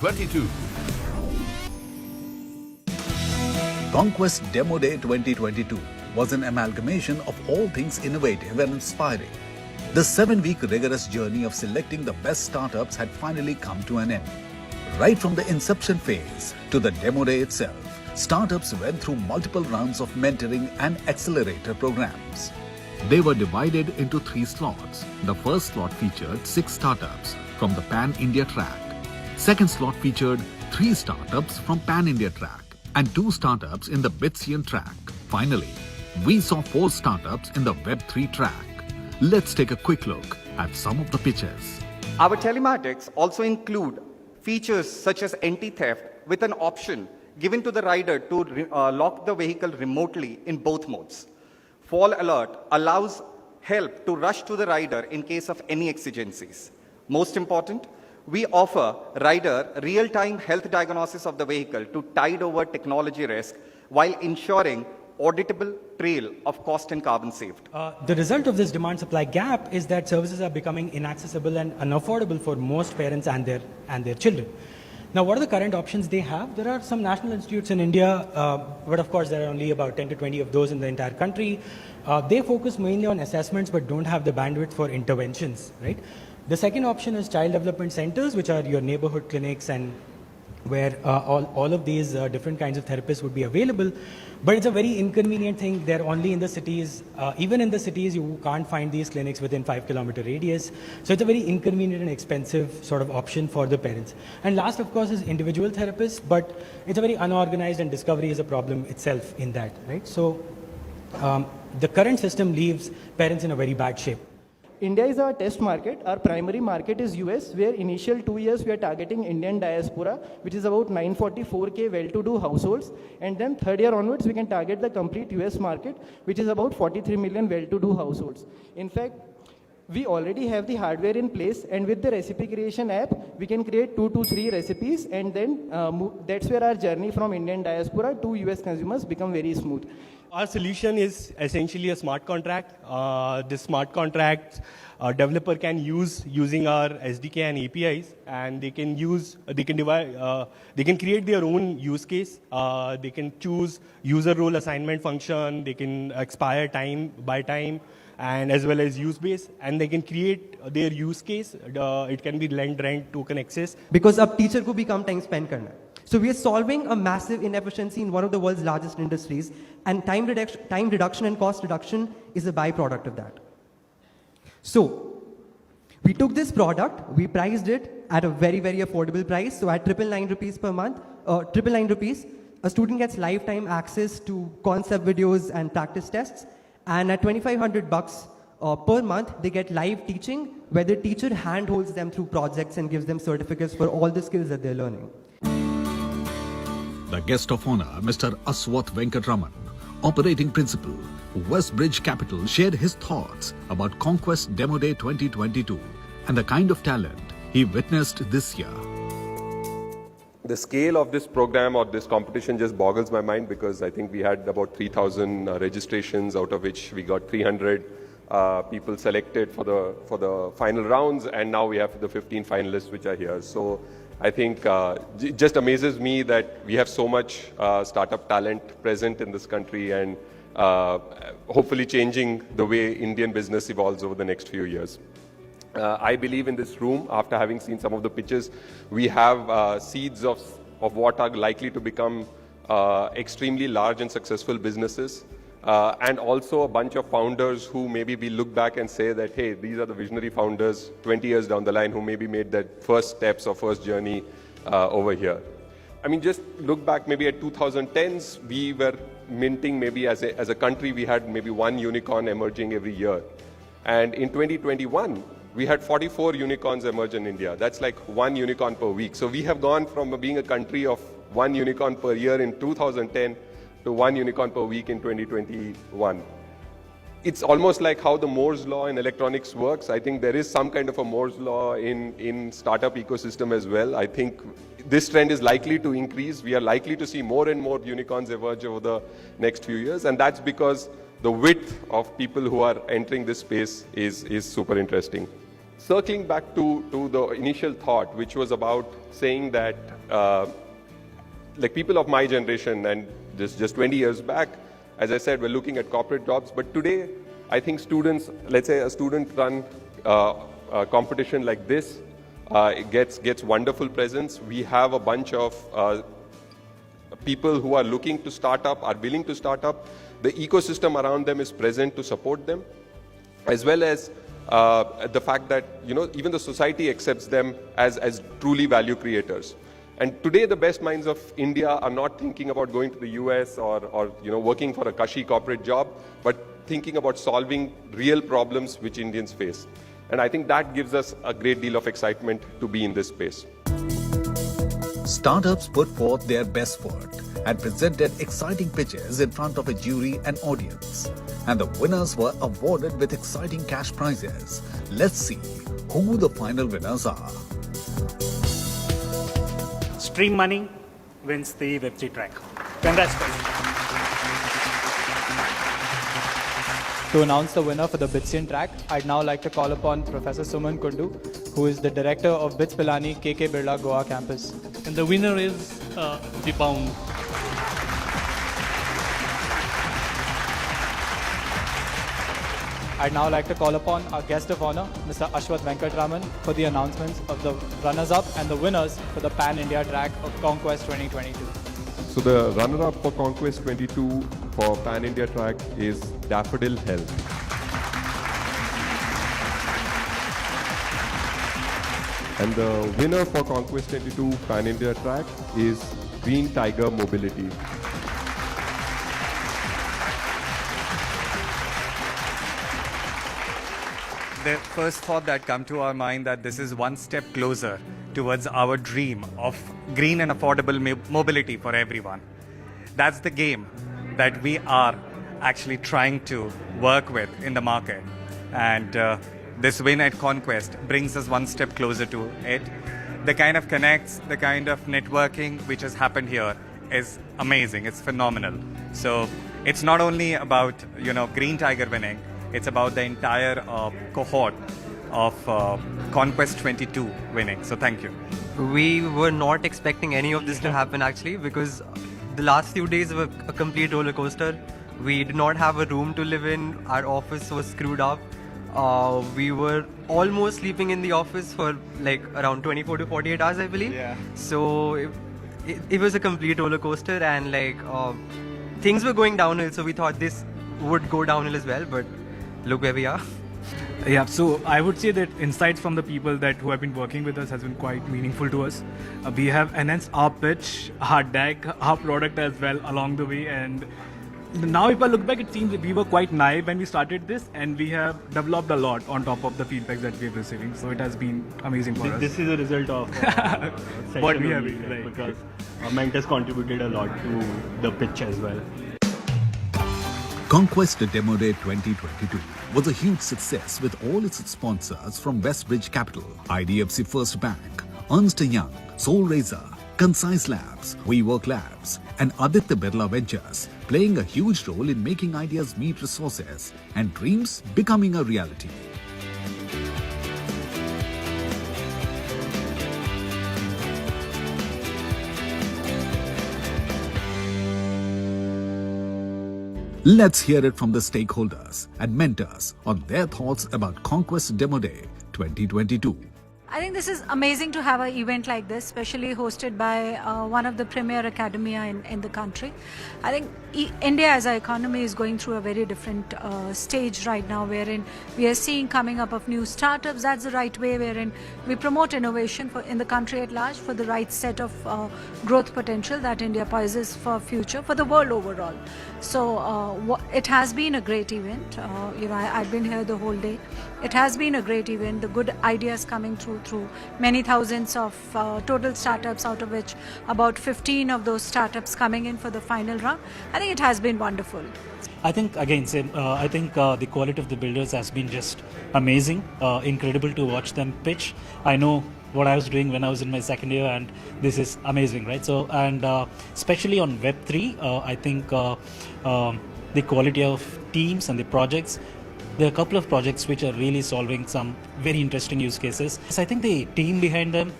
22. Conquest Demo Day 2022 was an amalgamation of all things innovative and inspiring. The 7-week rigorous journey of selecting the best startups had finally come to an end. Right from the inception phase to the demo day itself, startups went through multiple rounds of mentoring and accelerator programs. They were divided into 3 slots. The first slot featured 6 startups from the Pan-India track. Second slot featured 3 startups from Pan-India track and 2 startups in the Bitsian track. Finally, we saw 4 startups in the Web3 track. Let's take a quick look at some of the pitches. Our telematics also include features such as anti-theft with an option given to the rider to lock the vehicle remotely in both modes. Fall alert allows help to rush to the rider in case of any exigencies. Most important, we offer rider real-time health diagnosis of the vehicle to tide over technology risk while ensuring auditable trail of cost and carbon saved. The result of this demand-supply gap is that services are becoming inaccessible and unaffordable for most parents and their children. Now, what are the current options they have? There are some national institutes in India, but of course there are only about 10 to 20 of those in the entire country. They focus mainly on assessments but don't have the bandwidth for interventions, right? The second option is child development centers, which are your neighborhood clinics and where all of these different kinds of therapists would be available. But it's a very inconvenient thing. They're only in the cities. Even in the cities, you can't find these clinics within 5-kilometer radius. So it's a very inconvenient and expensive sort of option for the parents. And last, of course, is individual therapists, but it's a very unorganized and discovery is a problem itself in that, right? So the current system leaves parents in a very bad shape. India is our test market. Our primary market is US, where initial 2 years we are targeting Indian diaspora, which is about 944K well-to-do households. And then third year onwards, we can target the complete US market, which is about 43 million well-to-do households. In fact, we already have the hardware in place, and with the recipe creation app, we can create 2 to 3 recipes, and then that's where our journey from Indian diaspora to US consumers become very smooth. Our solution is essentially a smart contract. This smart contract developer can use using our SDK and APIs, and they can create their own use case. They can choose user role assignment function. They can expire time by time, and as well as use base, and they can create their use case. It can be lend, rent, token access. Because अब teacher को भी कम time spend करना है. So we are solving a massive inefficiency in one of the world's largest industries, and time reduction and cost reduction is a byproduct of that. So we took this product, we priced it at a very, very affordable price. So at 999 rupees per month, 999 rupees, a student gets lifetime access to concept videos and practice tests. And at 2,500 bucks per month, they get live teaching where the teacher handholds them through projects and gives them certificates for all the skills that they're learning. The guest of honor, Mr. Aswath Venkatraman, operating principal, Westbridge Capital, shared his thoughts about Conquest Demo Day 2022 and the kind of talent he witnessed this year. The scale of this program or this competition just boggles my mind, because I think we had about 3,000 registrations, out of which we got 300 people selected for the final rounds, and now we have the 15 finalists which are here. So I think it just amazes me that we have so much startup talent present in this country, and hopefully changing the way Indian business evolves over the next few years. I believe in this room, after having seen some of the pitches, we have seeds of what are likely to become extremely large and successful businesses. And also a bunch of founders who maybe we look back and say that, hey, these are the visionary founders 20 years down the line who maybe made that first steps or first journey over here. I mean, just look back maybe at 2010s, we were minting maybe as a country, we had maybe 1 unicorn emerging every year. And in 2021, we had 44 unicorns emerge in India. That's like 1 unicorn per week. So we have gone from being a country of 1 unicorn per year in 2010 to 1 unicorn per week in 2021. It's almost like how the Moore's law in electronics works. I think there is some kind of a Moore's law in startup ecosystem as well. I think this trend is likely to increase. We are likely to see more and more unicorns emerge over the next few years, and that's because the width of people who are entering this space is super interesting. circling back to the initial thought, which was about saying that like people of my generation and just 20 years back, as I said, we're looking at corporate jobs. But today, I think students, let's say a student-run competition like this, it gets wonderful presence. We have a bunch of people who are looking to start up, are willing to start up. The ecosystem around them is present to support them, as well as the fact that even the society accepts them as truly value creators. And today, the best minds of India are not thinking about going to the US or working for a cushy corporate job, but thinking about solving real problems which Indians face. And I think that gives us a great deal of excitement to be in this space. Startups put forth their best foot and presented exciting pitches in front of a jury and audience. And the winners were awarded with exciting cash prizes. Let's see who the final winners are. Stream Money wins the Web3 track. Congratulations. To announce the winner for the Bitsian track, I'd now like to call upon Professor Suman Kundu, who is the director of BITS Pilani KK Birla Goa campus. And the winner is the pound. I'd now like to call upon our guest of honor, Mr. Ashwath Venkatraman, for the announcements of the runners-up and the winners for the Pan-India track of Conquest 2022. So the runner-up for Conquest 22 for Pan-India track is Daffodil Health. And the winner for Conquest 22 Pan-India track is Green Tiger Mobility. The first thought that come to our mind that this is one step closer towards our dream of green and affordable mobility for everyone. That's the game that we are actually trying to work with in the market. And this win at Conquest brings us one step closer to it. The kind of connects, the kind of networking which has happened here is amazing. It's phenomenal. So it's not only about Green Tiger winning, it's about the entire cohort of Conquest 22 winning. So thank you. We were not expecting any of this to happen actually, because the last few days were a complete roller coaster. We did not have a room to live in. Our office was screwed up. We were almost sleeping in the office for like around 24 to 48 hours, I believe. Yeah. So it was a complete roller coaster, and things were going downhill. So we thought this would go downhill as well, but look where we are. Yeah, so I would say that insights from the people who have been working with us has been quite meaningful to us. We have enhanced our pitch, our deck, our product as well along the way, and now if I look back, it seems that we were quite naive when we started this, and we have developed a lot on top of the feedback that we are receiving. So it has been amazing for us. This is a result of What we have been, right. because our mentors contributed a lot to the pitch as well. Conquest Demo Day 2022 was a huge success with all its sponsors from Westbridge Capital, IDFC First Bank, Ernst & Young, Soul Razor, Concise Labs, WeWork Labs, and Aditya Birla Ventures playing a huge role in making ideas meet resources and dreams becoming a reality. Let's hear it from the stakeholders and mentors on their thoughts about Conquest Demo Day 2022. I think this is amazing to have an event like this, especially hosted by one of the premier academia in the country. I think India as an economy is going through a very different stage right now, wherein we are seeing coming up of new startups. That's the right way, wherein we promote innovation in the country at large for the right set of growth potential that India possesses for future, for the world overall. So it has been a great event. I've been here the whole day. It has been a great event. The good ideas coming through many thousands of total startups, out of which about 15 of those startups coming in for the final round. I think it has been wonderful. I think, again, the quality of the builders has been just amazing, incredible to watch them pitch. I know what I was doing when I was in my second year, and this is amazing, right? So, and especially on Web3, I think the quality of teams and the projects There are a couple of projects which are really solving some very interesting use cases. So I think the team behind them,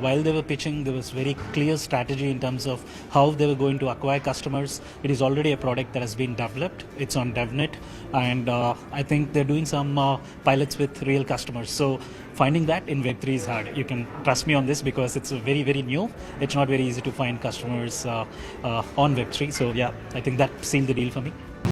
while they were pitching, there was very clear strategy in terms of how they were going to acquire customers. It is already a product that has been developed. It's on DevNet, and I think they're doing some pilots with real customers. So finding that in Web3 is hard. You can trust me on this because it's very, very new. It's not very easy to find customers on Web3. So yeah, I think that sealed the deal for me.